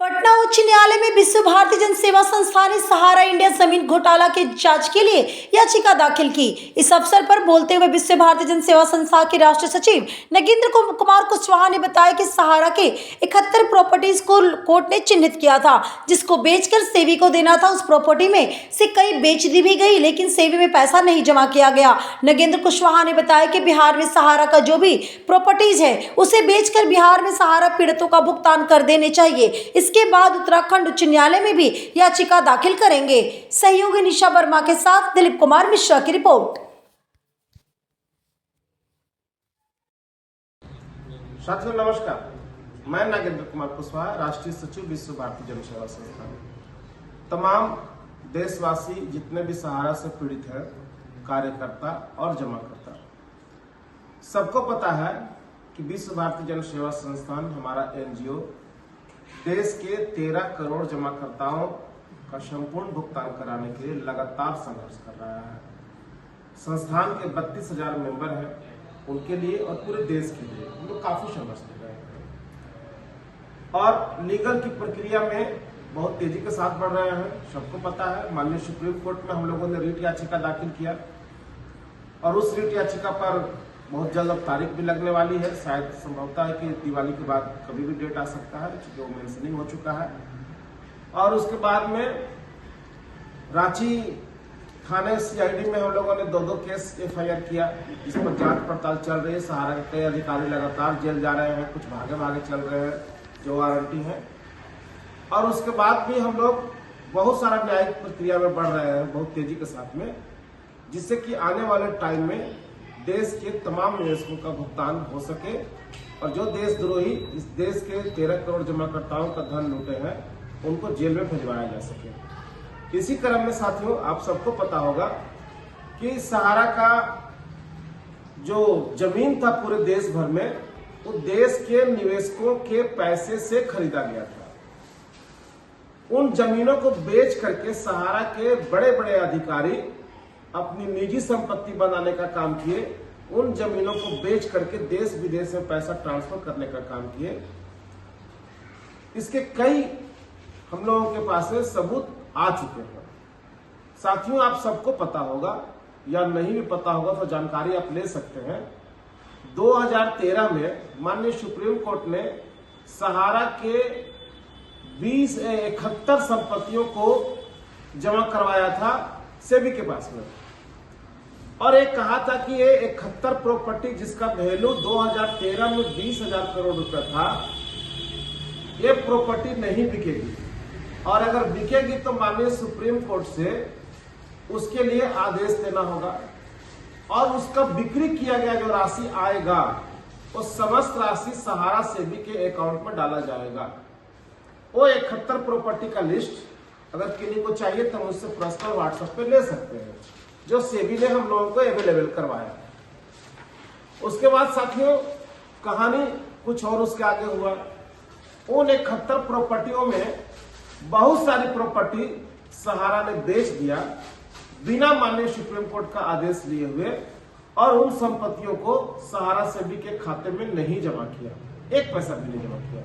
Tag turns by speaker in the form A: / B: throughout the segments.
A: पटना उच्च न्यायालय में विश्व भारती जन सेवा संस्थान ने सहारा इंडिया जमीन घोटाला के जांच के लिए याचिका दाखिल की। इस अवसर पर बोलते हुए विश्व भारती जन सेवा संस्थान के राष्ट्रीय सचिव नगेंद्र कुमार कुशवाहा ने बताया कि सहारा के 71 प्रॉपर्टीज को कोर्ट ने चिन्हित किया था, जिसको बेचकर सेबी को देना था। उस प्रॉपर्टी में से कई बेच दी भी गई, लेकिन सेबी में पैसा नहीं जमा किया गया। नगेंद्र कुशवाहा ने बताया कि बिहार में सहारा का जो भी प्रॉपर्टीज है उसे बेचकर बिहार में सहारा पीड़ितों का भुगतान कर देने चाहिए। इसके बाद उत्तराखंड उच्च न्यायालय में भी याचिका दाखिल करेंगे। सहयोगी निशा वर्मा के साथ दिलीप कुमार मिश्रा की रिपोर्ट।
B: साथियों नमस्कार, मैं नागेंद्र कुमार कुशवाहा, राष्ट्रीय सचिव विश्व भारती जन सेवा संस्थान। तमाम देशवासी जितने भी सहारा से पीड़ित हैं, कार्यकर्ता और जमाकर्ता, सबको पता है कि विश्व भारती जन सेवा संस्थान हमारा एनजीओ देश के 13 करोड़ जमाकर्ताओं का संपूर्ण भुगतान कराने के लिए लगातार संघर्ष कर रहा है। संस्थान के 32,000 मेंबर हैं, उनके लिए और पूरे देश के लिए हम लोग काफी संघर्ष कर रहे हैं और लीगल की प्रक्रिया में बहुत तेजी के साथ बढ़ रहे हैं। सबको पता है, माननीय सुप्रीम कोर्ट में हम लोगों ने रिट याचिका दाखिल किया और उस रिट याचिका पर बहुत जल्द अब तारीख भी लगने वाली है। शायद संभवता है कि दिवाली के बाद कभी भी डेट आ सकता है, जो मेंशनिंग हो चुका है। और उसके बाद में रांची थाने सीआईडी में हम लोगों ने 2 केस एफआईआर किया, जिस पर जांच पड़ताल चल रही है। सहारा के कई अधिकारी लगातार जेल जा रहे हैं, कुछ भागे भागे चल रहे हैं जो वारंटी है। और उसके बाद भी हम लोग बहुत सारा न्यायिक प्रक्रिया में बढ़ रहे हैं बहुत तेजी के साथ में, जिससे कि आने वाले टाइम में देश के तमाम निवेशकों का भुगतान हो सके और जो देशद्रोही इस देश के 13 करोड़ जमाकर्ताओं का धन लूटे हैं उनको जेल में भिजवाया जा सके। इसी क्रम में साथियों, आप सबको पता होगा कि सहारा का जो जमीन था पूरे देश भर में, वो देश के निवेशकों के पैसे से खरीदा गया था। उन जमीनों को बेच करके सहारा के बड़े बड़े अधिकारी अपनी निजी संपत्ति बनाने का काम किए। उन जमीनों को बेच करके देश विदेश में पैसा ट्रांसफर करने का काम किए। इसके कई हम लोगों के पास सबूत आ चुके हैं। साथियों, आप सबको पता होगा या नहीं भी पता होगा तो जानकारी आप ले सकते हैं। 2013 में माननीय सुप्रीम कोर्ट ने सहारा के 71 संपत्तियों को जमा करवाया था सेबी के पास में, और एक कहा था कि ये 71 प्रॉपर्टी जिसका वैल्यू 2013 में 20,000 करोड़ रुपए था, ये प्रॉपर्टी नहीं बिकेगी और अगर बिकेगी तो माननीय सुप्रीम कोर्ट से उसके लिए आदेश देना होगा और उसका बिक्री किया गया जो राशि आएगा वो समस्त राशि सहारा सेबी के अकाउंट में डाला जाएगा। वो 71 प्रॉपर्टी का लिस्ट अगर किसी को चाहिए तो मुझसे पर्सनल व्हाट्सएप पे ले सकते हैं, जो सेबी ने हम लोगों को अवेलेबल करवाया। उसके बाद साथियों, कहानी कुछ और उसके आगे हुआ। उन 71 प्रॉपर्टियों में बहुत सारी प्रॉपर्टी सहारा ने बेच दिया बिना माननीय सुप्रीम कोर्ट का आदेश लिए हुए, और उन संपत्तियों को सहारा सेबी के खाते में नहीं जमा किया, 1 पैसा भी नहीं जमा किया।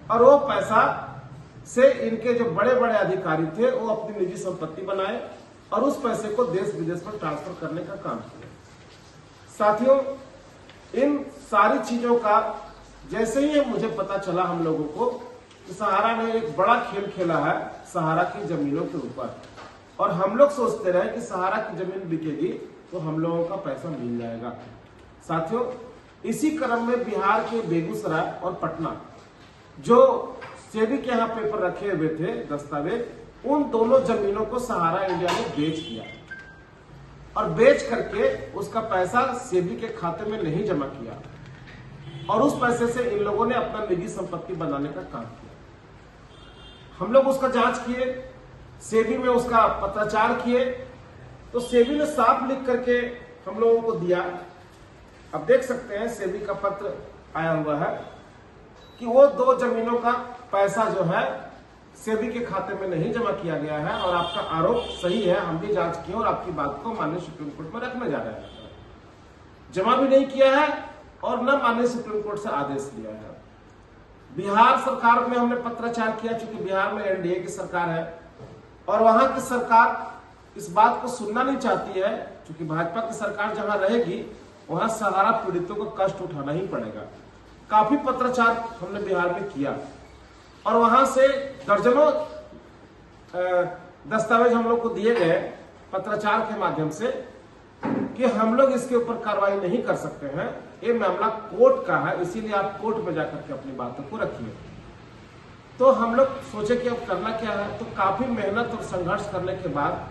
B: और वो पैसा से इनके जो बड़े बड़े अधिकारी थे वो अपनी निजी संपत्ति बनाए और उस पैसे को देश विदेश में ट्रांसफर करने का काम किया। साथियों, इन सारी चीजों का जैसे ही मुझे पता चला हम लोगों को कि सहारा ने एक बड़ा खेल खेला है सहारा की जमीनों के ऊपर, और हम लोग सोचते रहे कि सहारा की जमीन बिकेगी तो हम लोगों का पैसा मिल जाएगा। साथियों, इसी क्रम में बिहार के बेगूसराय और पटना जो सेबी के यहाँ पेपर रखे हुए थे दस्तावेज, उन दोनों जमीनों को सहारा इंडिया ने बेच दिया और बेच करके उसका पैसा सेबी के खाते में नहीं जमा किया और उस पैसे से इन लोगों ने अपना निजी संपत्ति बनाने का काम किया। हम लोग उसका जांच किए, सेबी में उसका पत्राचार किए, तो सेबी ने साफ लिख करके हम लोगों को दिया। अब देख सकते हैं सेबी का पत्र आया हुआ है कि वो 2 जमीनों का पैसा जो है सेबी के खाते में नहीं जमा किया गया है और आपका आरोप सही है, हम भी जांच किए और आपकी बात को माननीय सुप्रीम कोर्ट में रखने जा रहे हैं। जमा भी नहीं किया है और न माननीय सुप्रीम कोर्ट से आदेश लिया है। बिहार सरकार में हमने पत्राचार किया, चूंकि बिहार में एनडीए की सरकार है और वहां की सरकार इस बात को सुनना नहीं चाहती है। चूंकि भाजपा की सरकार जहां रहेगी वहां सहारा पीड़ितों को कष्ट उठाना ही पड़ेगा। काफी पत्राचार हमने बिहार में किया और वहां से दर्जनों दस्तावेज हम लोग को दिए गए पत्राचार के माध्यम से कि हम लोग इसके ऊपर कार्रवाई नहीं कर सकते हैं, ये मामला कोर्ट का है, इसीलिए आप कोर्ट में जाकर के अपनी बातों को रखिए। तो हम लोग सोचे कि अब करना क्या है, तो काफी मेहनत और संघर्ष करने के बाद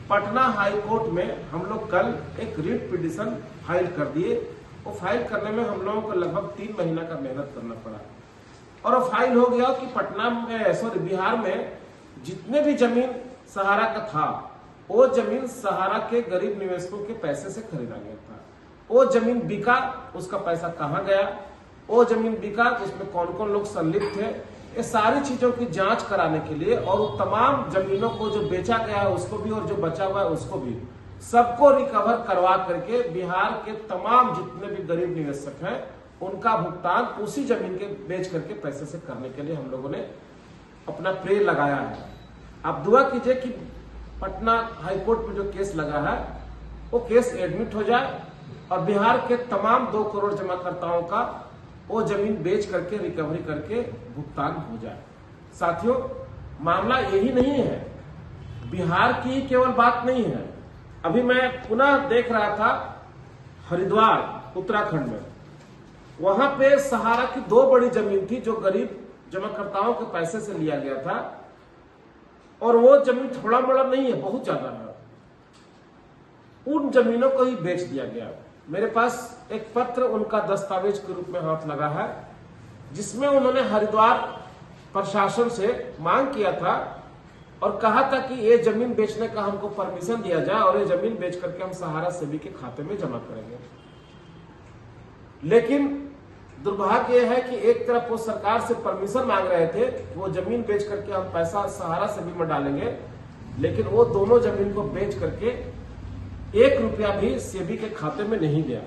B: पटना हाई कोर्ट में हम लोग कल एक रिट पिटीशन फाइल कर दिए। वो फाइल करने में हम लोगों को लगभग 3 महीना का मेहनत करना पड़ा और वो फाइल हो गया कि पटना में बिहार में जितने भी जमीन सहारा का था वो जमीन सहारा के गरीब निवेशकों के पैसे से खरीदा गया था। वो जमीन बिका, उसका पैसा कहाँ गया, वो जमीन बिका, उसमें कौन कौन लोग संलिप्त थे, ये सारी चीजों की जांच कराने के लिए और तमाम जमीनों को जो बेचा गया है उसको भी और जो बचा हुआ है उसको भी सबको रिकवर करवा करके बिहार के तमाम जितने भी गरीब निवेशक हैं उनका भुगतान उसी जमीन के बेच करके पैसे से करने के लिए हम लोगों ने अपना प्रे लगाया है। आप दुआ कीजिए कि पटना हाईकोर्ट में जो केस लगा है वो केस एडमिट हो जाए और बिहार के तमाम 2 करोड़ जमाकर्ताओं का वो जमीन बेच करके रिकवरी करके भुगतान हो जाए। साथियों, मामला यही नहीं है, बिहार की केवल बात नहीं है। अभी मैं पुनः देख रहा था हरिद्वार उत्तराखंड में, वहां पे सहारा की 2 बड़ी जमीन थी जो गरीब जमाकर्ताओं के पैसे से लिया गया था और वो जमीन थोड़ा मोड़ा नहीं है, बहुत ज्यादा है। उन जमीनों को ही बेच दिया गया। मेरे पास एक पत्र उनका दस्तावेज के रूप में हाथ लगा है जिसमें उन्होंने हरिद्वार प्रशासन से मांग किया था और कहा था कि ये जमीन बेचने का हमको परमिशन दिया जाए और ये जमीन बेच करके हम सहारा सेवी के खाते में जमा करेंगे। लेकिन दुर्भाग्य यह है कि एक तरफ वो सरकार से परमिशन मांग रहे थे वो जमीन बेच करके हम पैसा सहारा सेवी में डालेंगे, लेकिन वो दोनों जमीन को बेच करके 1 रुपया भी सेबी के खाते में नहीं गया।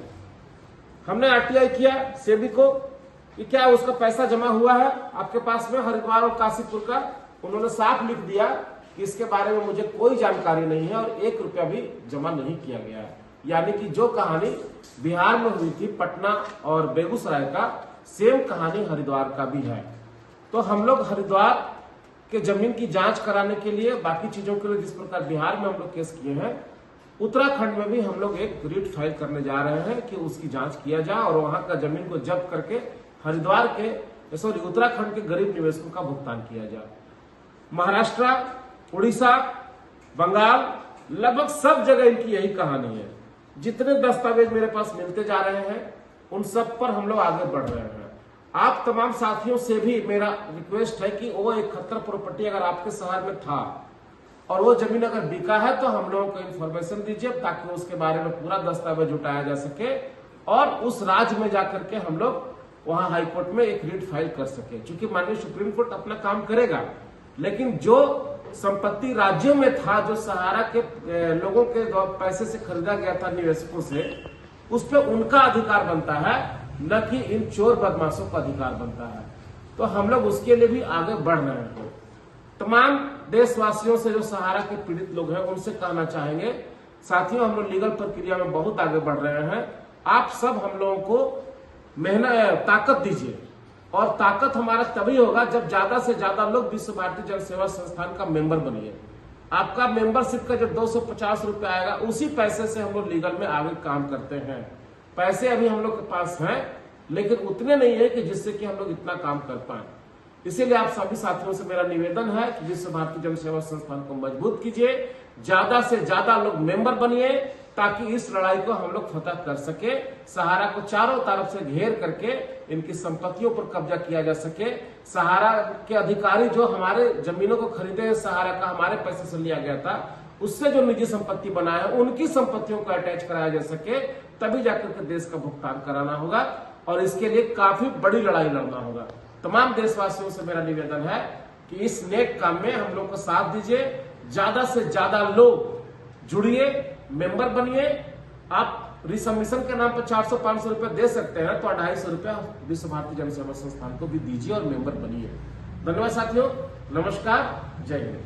B: हमने आरटीआई किया सेबी को कि क्या उसका पैसा जमा हुआ है आपके पास में हरिद्वार और काशीपुर का। उन्होंने साफ लिख दिया कि इसके बारे में मुझे कोई जानकारी नहीं है और 1 रुपया भी जमा नहीं किया गया है। यानी कि जो कहानी बिहार में हुई थी पटना और बेगूसराय का, सेम कहानी हरिद्वार का भी है। तो हम लोग हरिद्वार के जमीन की जांच कराने के लिए, बाकी चीजों के लिए जिस प्रकार बिहार में हम लोग केस किए हैं, उत्तराखंड में भी हम लोग एक रिट फाइल करने जा रहे हैं कि उसकी जांच किया जाए और वहां का जमीन को जब्त करके हरिद्वार के उत्तराखंड के गरीब निवेशकों का भुगतान किया जाए। महाराष्ट्र, उड़ीसा, बंगाल, लगभग सब जगह इनकी यही कहानी है। जितने दस्तावेज मेरे पास मिलते जा रहे हैं उन सब पर हम लोग आगे बढ़ रहे हैं। आप तमाम साथियों से भी मेरा रिक्वेस्ट है कि वो 71 प्रॉपर्टी अगर आपके शहर में था और वो जमीन अगर बिका है तो हम लोगों को इन्फॉर्मेशन दीजिए ताकि उसके बारे में पूरा दस्तावेज उठाया जा सके और उस राज्य में जाकर के हम लोग वहां हाईकोर्ट में एक रिट फाइल कर सके। क्योंकि माननीय सुप्रीम कोर्ट अपना काम करेगा, लेकिन जो संपत्ति राज्यों में था, जो सहारा के लोगों के पैसे से खरीदा गया था निवेशकों से, उस पर उनका अधिकार बनता है, न कि इन चोर बदमाशों का अधिकार बनता है। तो हम लोग उसके लिए भी आगे बढ़ रहे हैं। तमाम देशवासियों से जो सहारा के पीड़ित लोग हैं उनसे कहना चाहेंगे, साथियों हम लोग लीगल प्रक्रिया में बहुत आगे बढ़ रहे हैं। आप सब हम लोगों को मेहनत ताकत दीजिए और ताकत हमारा तभी होगा जब ज्यादा से ज्यादा लोग विश्व भारती जन सेवा संस्थान का मेंबर बनिए। आपका मेंबरशिप का जो 250 रुपया आएगा उसी पैसे से हम लोग लीगल में आगे काम करते हैं। पैसे अभी हम लोग के पास हैं लेकिन उतने नहीं है कि जिससे कि हम लोग इतना काम कर पाए। इसीलिए आप सभी साथियों से मेरा निवेदन है कि विश्व भारती जन सेवा संस्थान को मजबूत कीजिए, ज्यादा से ज्यादा लोग मेंबर बनिए ताकि इस लड़ाई को हम लोग फतह कर सके। सहारा को चारों तरफ से घेर करके इनकी संपत्तियों पर कब्जा किया जा सके। सहारा के अधिकारी जो हमारे जमीनों को खरीदे, सहारा का हमारे पैसे से लिया गया था, उससे जो निजी संपत्ति बना है उनकी संपत्तियों को अटैच कराया जा सके, तभी जाकर के देश का भुगतान कराना होगा और इसके लिए काफी बड़ी लड़ाई लड़ना होगा। तमाम देशवासियों से मेरा निवेदन है कि इस नेक काम में हम लोग को साथ दीजिए, ज्यादा से ज्यादा लोग जुड़िए, मेंबर बनिए। आप रिसबमिशन के नाम पर 400-500 रुपए दे सकते हैं, तो 250 रुपया विश्व भारती जन सेवा संस्थान को भी दीजिए और मेंबर बनिए। धन्यवाद साथियों, नमस्कार, जय हिंद।